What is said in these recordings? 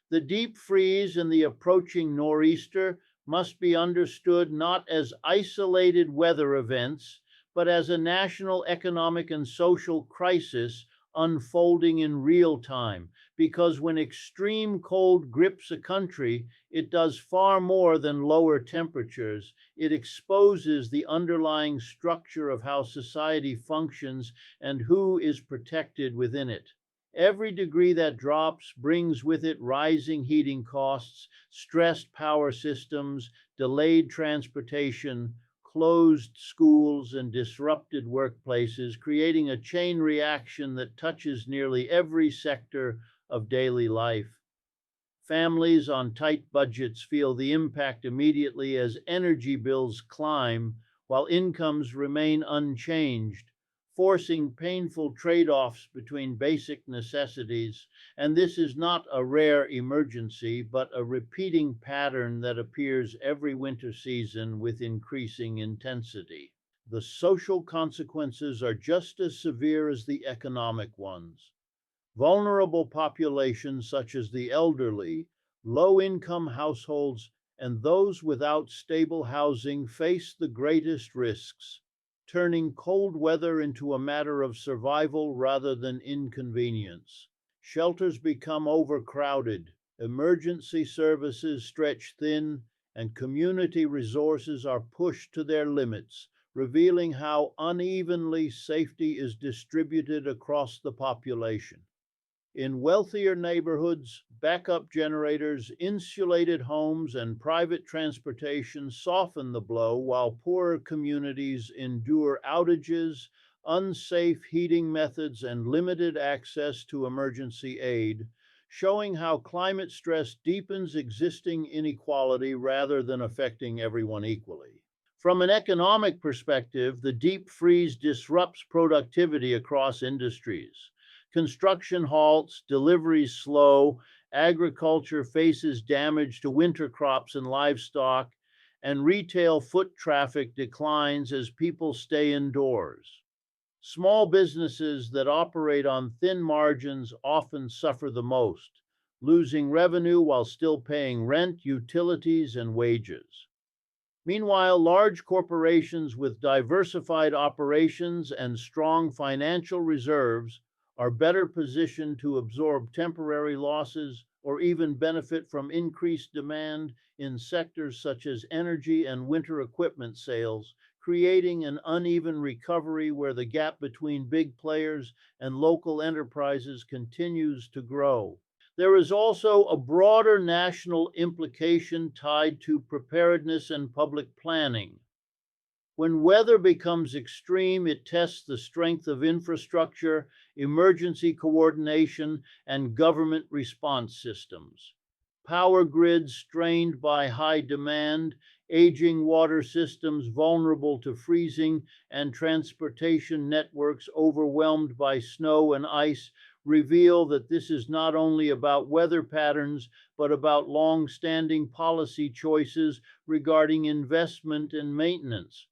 The deep freeze and the approaching nor'easter must be understood not as isolated weather events, but as a national economic and social crisis unfolding in real time. Because when extreme cold grips a country, it does far more than lower temperatures. It exposes the underlying structure of how society functions and who is protected within it. Every degree that drops brings with it rising heating costs, stressed power systems, delayed transportation, closed schools, and disrupted workplaces, creating a chain reaction that touches nearly every sector of daily life. Families on tight budgets feel the impact immediately as energy bills climb while incomes remain unchanged, forcing painful trade offs between basic necessities. And this is not a rare emergency, but a repeating pattern that appears every winter season with increasing intensity. The social consequences are just as severe as the economic ones. Vulnerable populations such as the elderly, low income households, and those without stable housing face the greatest risks, turning cold weather into a matter of survival rather than inconvenience. Shelters become overcrowded, emergency services stretch thin, and community resources are pushed to their limits, revealing how unevenly safety is distributed across the population. In wealthier neighborhoods, backup generators, insulated homes, and private transportation soften the blow, while poorer communities endure outages, unsafe heating methods, and limited access to emergency aid, showing how climate stress deepens existing inequality rather than affecting everyone equally. From an economic perspective, the deep freeze disrupts productivity across industries. Construction halts, deliveries slow, agriculture faces damage to winter crops and livestock, and retail foot traffic declines as people stay indoors. Small businesses that operate on thin margins often suffer the most, losing revenue while still paying rent, utilities, and wages. Meanwhile, large corporations with diversified operations and strong financial reserves are better positioned to absorb temporary losses or even benefit from increased demand in sectors such as energy and winter equipment sales, creating an uneven recovery where the gap between big players and local enterprises continues to grow. There is also a broader national implication tied to preparedness and public planning. When weather becomes extreme, it tests the strength of infrastructure, emergency coordination, and government response systems. Power grids strained by high demand, aging water systems vulnerable to freezing, and transportation networks overwhelmed by snow and ice reveal that this is not only about weather patterns, but about long standing policy choices regarding investment and maintenance.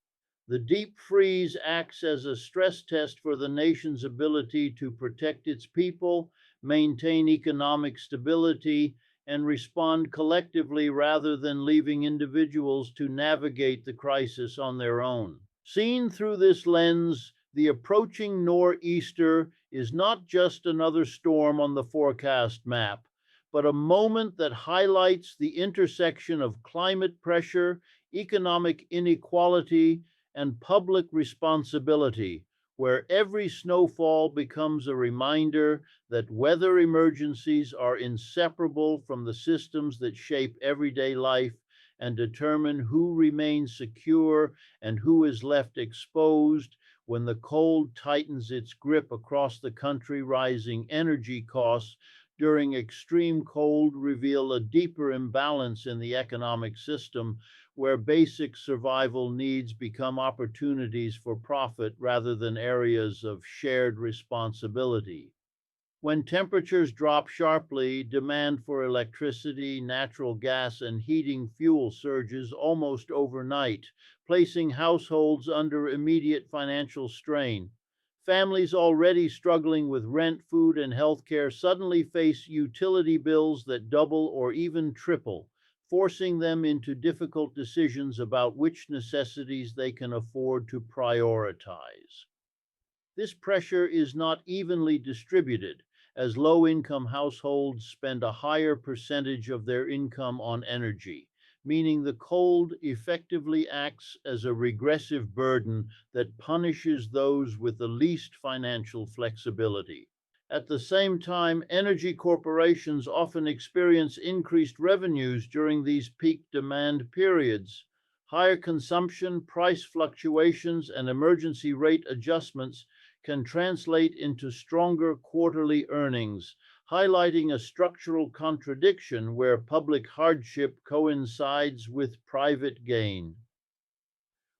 The deep freeze acts as a stress test for the nation's ability to protect its people, maintain economic stability, and respond collectively rather than leaving individuals to navigate the crisis on their own. Seen through this lens, the approaching nor'easter is not just another storm on the forecast map, but a moment that highlights the intersection of climate pressure, economic inequality, and public responsibility, where every snowfall becomes a reminder that weather emergencies are inseparable from the systems that shape everyday life and determine who remains secure and who is left exposed when the cold tightens its grip across the country. Rising energy costs during extreme cold reveal a deeper imbalance in the economic system where basic survival needs become opportunities for profit rather than areas of shared responsibility. When temperatures drop sharply, demand for electricity, natural gas, and heating fuel surges almost overnight, placing households under immediate financial strain. Families already struggling with rent, food, and healthcare suddenly face utility bills that double or even triple, forcing them into difficult decisions about which necessities they can afford to prioritize. This pressure is not evenly distributed, as low income households spend a higher percentage of their income on energy, meaning the cold effectively acts as a regressive burden that punishes those with the least financial flexibility. At the same time, energy corporations often experience increased revenues during these peak demand periods. Higher consumption, price fluctuations, and emergency rate adjustments can translate into stronger quarterly earnings, highlighting a structural contradiction where public hardship coincides with private gain.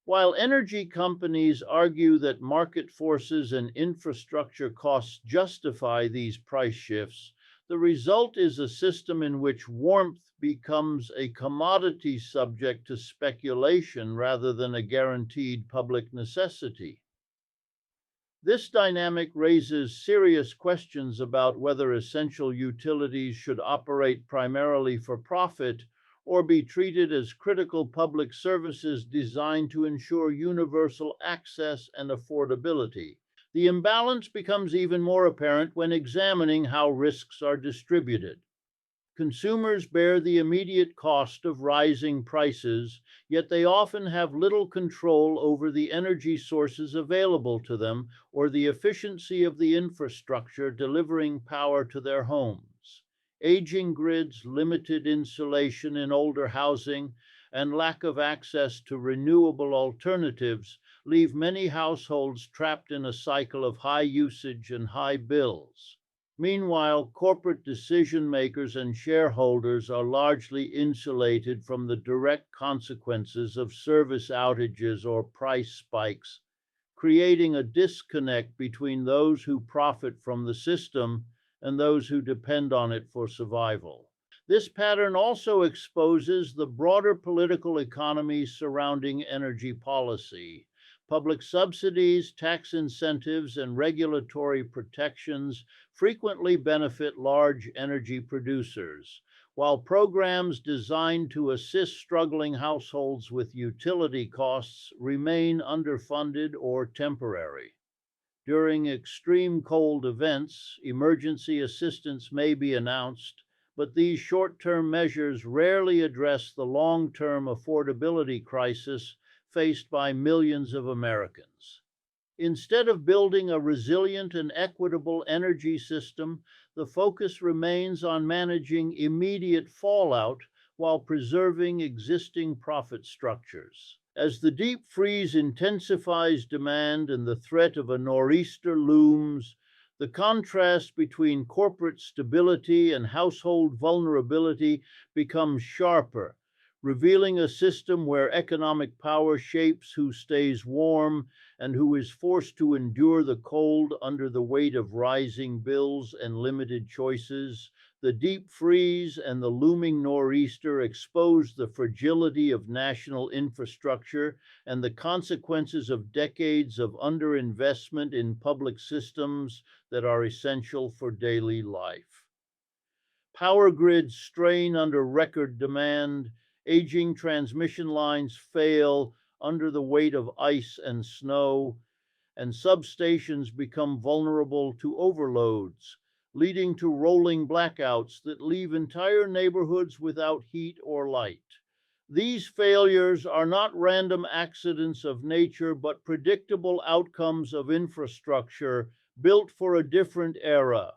While energy companies argue that market forces and infrastructure costs justify these price shifts, the result is a system in which warmth becomes a commodity subject to speculation rather than a guaranteed public necessity. This dynamic raises serious questions about whether essential utilities should operate primarily for profit or be treated as critical public services designed to ensure universal access and affordability. The imbalance becomes even more apparent when examining how risks are distributed. Consumers bear the immediate cost of rising prices, yet they often have little control over the energy sources available to them or the efficiency of the infrastructure delivering power to their homes. Aging grids, limited insulation in older housing, and lack of access to renewable alternatives leave many households trapped in a cycle of high usage and high bills. Meanwhile, corporate decision makers and shareholders are largely insulated from the direct consequences of service outages or price spikes, creating a disconnect between those who profit from the system and those who depend on it for survival. This pattern also exposes the broader political economy surrounding energy policy. Public subsidies, tax incentives, and regulatory protections frequently benefit large energy producers, while programs designed to assist struggling households with utility costs remain underfunded or temporary. During extreme cold events, emergency assistance may be announced, but these short-term measures rarely address the long-term affordability crisis faced by millions of Americans. Instead of building a resilient and equitable energy system, the focus remains on managing immediate fallout while preserving existing profit structures. As the deep freeze intensifies demand and the threat of a nor'easter looms, the contrast between corporate stability and household vulnerability becomes sharper, revealing a system where economic power shapes who stays warm and who is forced to endure the cold under the weight of rising bills and limited choices. The deep freeze and the looming nor'easter expose the fragility of national infrastructure and the consequences of decades of underinvestment in public systems that are essential for daily life. Power grids strain under record demand, aging transmission lines fail under the weight of ice and snow, and substations become vulnerable to overloads, leading to rolling blackouts that leave entire neighborhoods without heat or light. These failures are not random accidents of nature, but predictable outcomes of infrastructure built for a different era,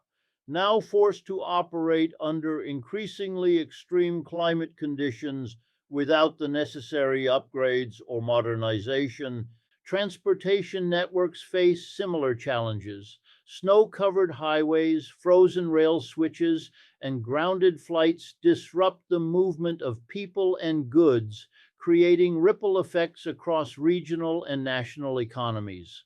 now forced to operate under increasingly extreme climate conditions without the necessary upgrades or modernization. Transportation networks face similar challenges. Snow-covered highways, frozen rail switches, and grounded flights disrupt the movement of people and goods, creating ripple effects across regional and national economies.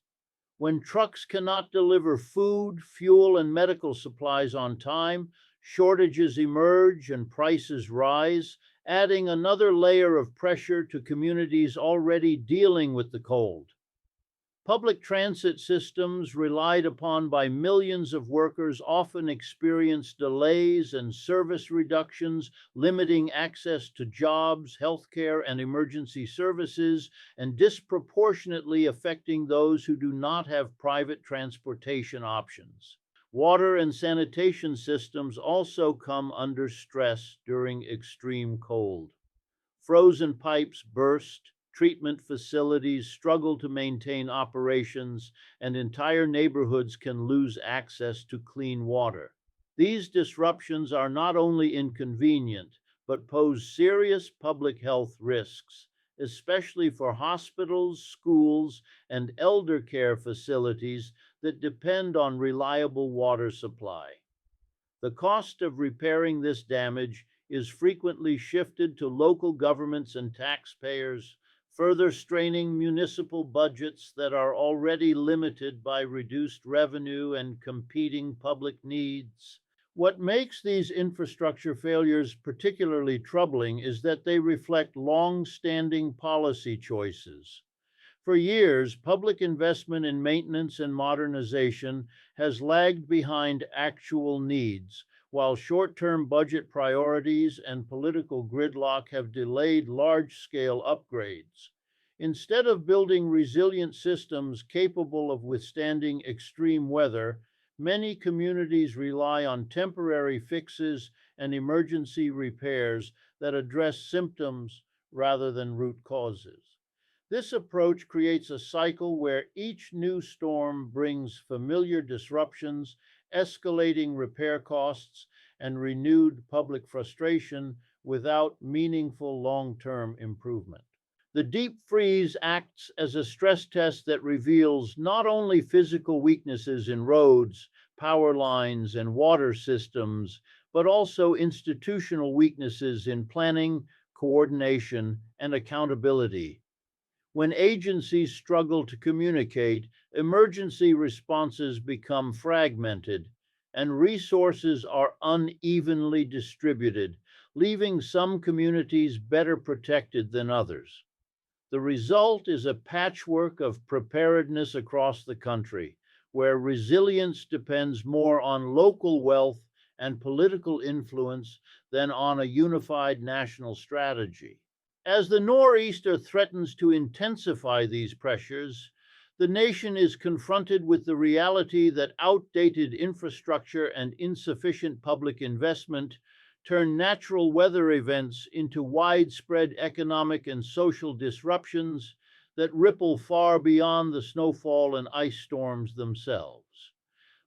When trucks cannot deliver food, fuel, and medical supplies on time, shortages emerge and prices rise, adding another layer of pressure to communities already dealing with the cold. Public transit systems relied upon by millions of workers often experience delays and service reductions, limiting access to jobs, healthcare, and emergency services, and disproportionately affecting those who do not have private transportation options. Water and sanitation systems also come under stress during extreme cold. Frozen pipes burst, treatment facilities struggle to maintain operations, and entire neighborhoods can lose access to clean water. These disruptions are not only inconvenient, but pose serious public health risks, especially for hospitals, schools, and elder care facilities that depend on reliable water supply. The cost of repairing this damage is frequently shifted to local governments and taxpayers, further straining municipal budgets that are already limited by reduced revenue and competing public needs. What makes these infrastructure failures particularly troubling is that they reflect long-standing policy choices. For years, public investment in maintenance and modernization has lagged behind actual needs, while short-term budget priorities and political gridlock have delayed large-scale upgrades. Instead of building resilient systems capable of withstanding extreme weather, many communities rely on temporary fixes and emergency repairs that address symptoms rather than root causes. This approach creates a cycle where each new storm brings familiar disruptions, escalating repair costs, and renewed public frustration without meaningful long-term improvement. The deep freeze acts as a stress test that reveals not only physical weaknesses in roads, power lines, and water systems, but also institutional weaknesses in planning, coordination, and accountability. When agencies struggle to communicate, emergency responses become fragmented and resources are unevenly distributed, leaving some communities better protected than others. The result is a patchwork of preparedness across the country, where resilience depends more on local wealth and political influence than on a unified national strategy. As the Noreaster threatens to intensify these pressures, the nation is confronted with the reality that outdated infrastructure and insufficient public investment turn natural weather events into widespread economic and social disruptions that ripple far beyond the snowfall and ice storms themselves.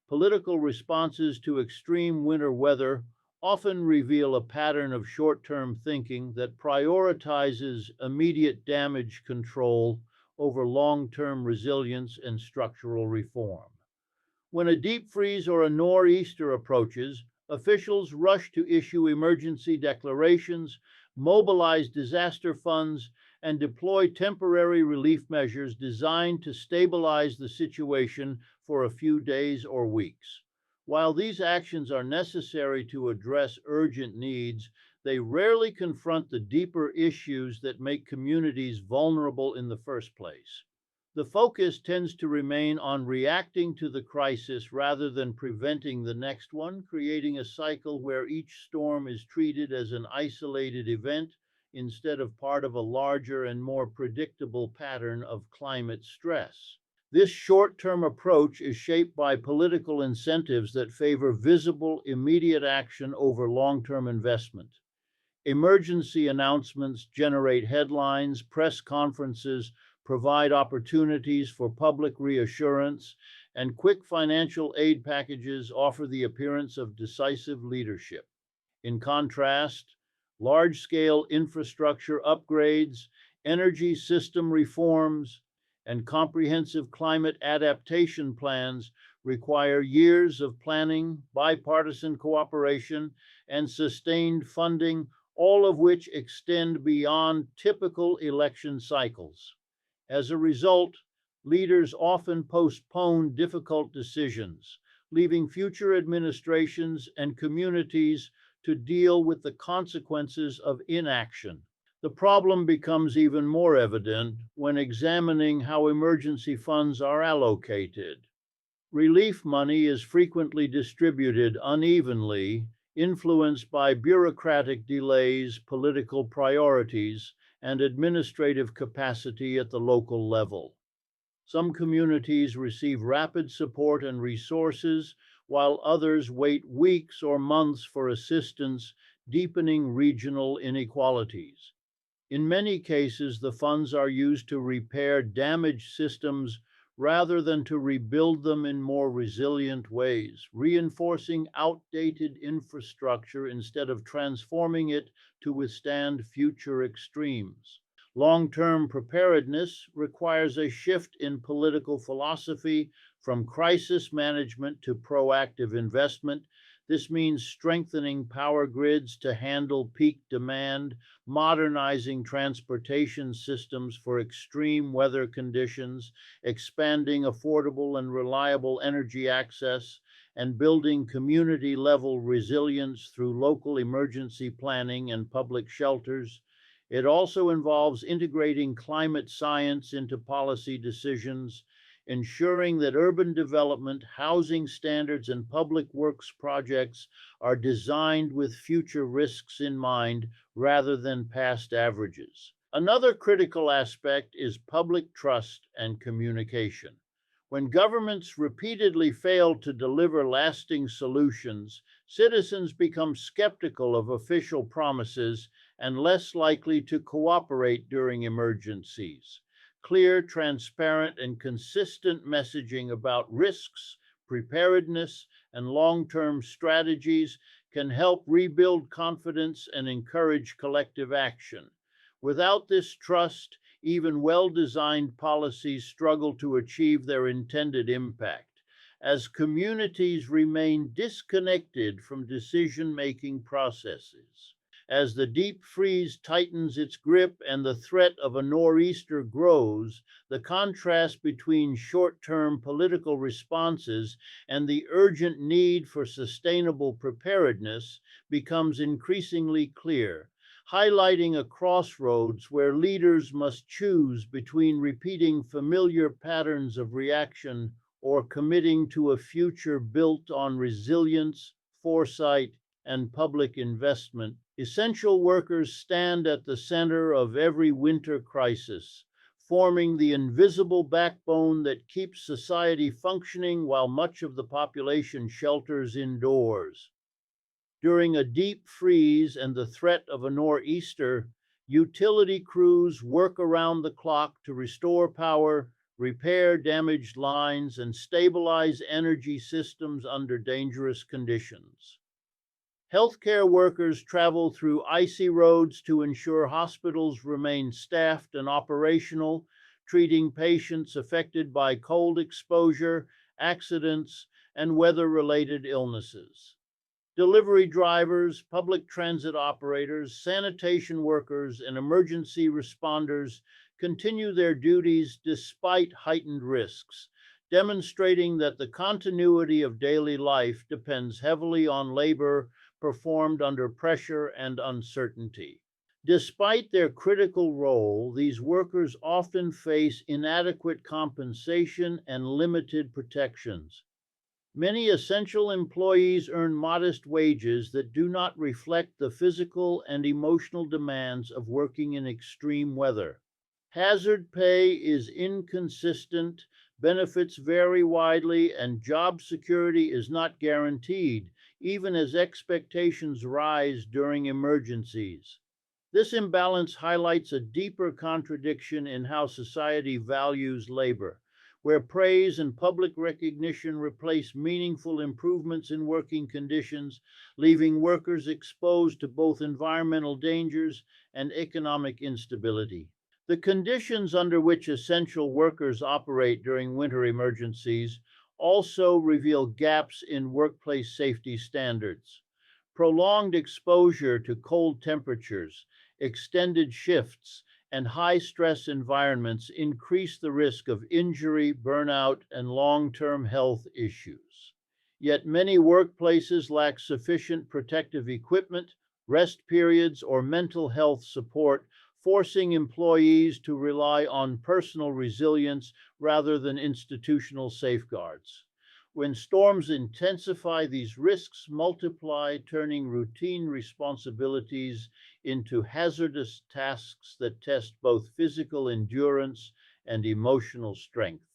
Political responses to extreme winter weather often reveal a pattern of short-term thinking that prioritizes immediate damage control over long-term resilience and structural reform. When a deep freeze or a nor'easter approaches, officials rush to issue emergency declarations, mobilize disaster funds, and deploy temporary relief measures designed to stabilize the situation for a few days or weeks. While these actions are necessary to address urgent needs, they rarely confront the deeper issues that make communities vulnerable in the first place. The focus tends to remain on reacting to the crisis rather than preventing the next one, creating a cycle where each storm is treated as an isolated event instead of part of a larger and more predictable pattern of climate stress. This short-term approach is shaped by political incentives that favor visible, immediate action over long-term investment. Emergency announcements generate headlines, press conferences provide opportunities for public reassurance, and quick financial aid packages offer the appearance of decisive leadership. In contrast, large-scale infrastructure upgrades, energy system reforms, and comprehensive climate adaptation plans require years of planning, bipartisan cooperation, and sustained funding, all of which extend beyond typical election cycles. As a result, leaders often postpone difficult decisions, leaving future administrations and communities to deal with the consequences of inaction. The problem becomes even more evident when examining how emergency funds are allocated. Relief money is frequently distributed unevenly, influenced by bureaucratic delays, political priorities, and administrative capacity at the local level. Some communities receive rapid support and resources, while others wait weeks or months for assistance, deepening regional inequalities. In many cases, the funds are used to repair damaged systems rather than to rebuild them in more resilient ways, reinforcing outdated infrastructure instead of transforming it to withstand future extremes. Long-term preparedness requires a shift in political philosophy from crisis management to proactive investment. This means strengthening power grids to handle peak demand, modernizing transportation systems for extreme weather conditions, expanding affordable and reliable energy access, and building community-level resilience through local emergency planning and public shelters. It also involves integrating climate science into policy decisions, ensuring that urban development, housing standards, and public works projects are designed with future risks in mind rather than past averages. Another critical aspect is public trust and communication. When governments repeatedly fail to deliver lasting solutions, citizens become skeptical of official promises and less likely to cooperate during emergencies. Clear, transparent, and consistent messaging about risks, preparedness, and long-term strategies can help rebuild confidence and encourage collective action. Without this trust, even well-designed policies struggle to achieve their intended impact, as communities remain disconnected from decision-making processes. As the deep freeze tightens its grip and the threat of a nor'easter grows, the contrast between short-term political responses and the urgent need for sustainable preparedness becomes increasingly clear, highlighting a crossroads where leaders must choose between repeating familiar patterns of reaction or committing to a future built on resilience, foresight, and public investment. Essential workers stand at the center of every winter crisis, forming the invisible backbone that keeps society functioning while much of the population shelters indoors. During a deep freeze and the threat of a nor'easter, utility crews work around the clock to restore power, repair damaged lines, and stabilize energy systems under dangerous conditions. Healthcare workers travel through icy roads to ensure hospitals remain staffed and operational, treating patients affected by cold exposure, accidents, and weather-related illnesses. Delivery drivers, public transit operators, sanitation workers, and emergency responders continue their duties despite heightened risks, demonstrating that the continuity of daily life depends heavily on labor performed under pressure and uncertainty. Despite their critical role, these workers often face inadequate compensation and limited protections. Many essential employees earn modest wages that do not reflect the physical and emotional demands of working in extreme weather. Hazard pay is inconsistent, benefits vary widely, and job security is not guaranteed, even as expectations rise during emergencies. This imbalance highlights a deeper contradiction in how society values labor, where praise and public recognition replace meaningful improvements in working conditions, leaving workers exposed to both environmental dangers and economic instability. The conditions under which essential workers operate during winter emergencies also reveal gaps in workplace safety standards. Prolonged exposure to cold temperatures, extended shifts, and high-stress environments increase the risk of injury, burnout, and long-term health issues. Yet many workplaces lack sufficient protective equipment, rest periods, or mental health support, forcing employees to rely on personal resilience rather than institutional safeguards. When storms intensify, these risks multiply, turning routine responsibilities into hazardous tasks that test both physical endurance and emotional strength.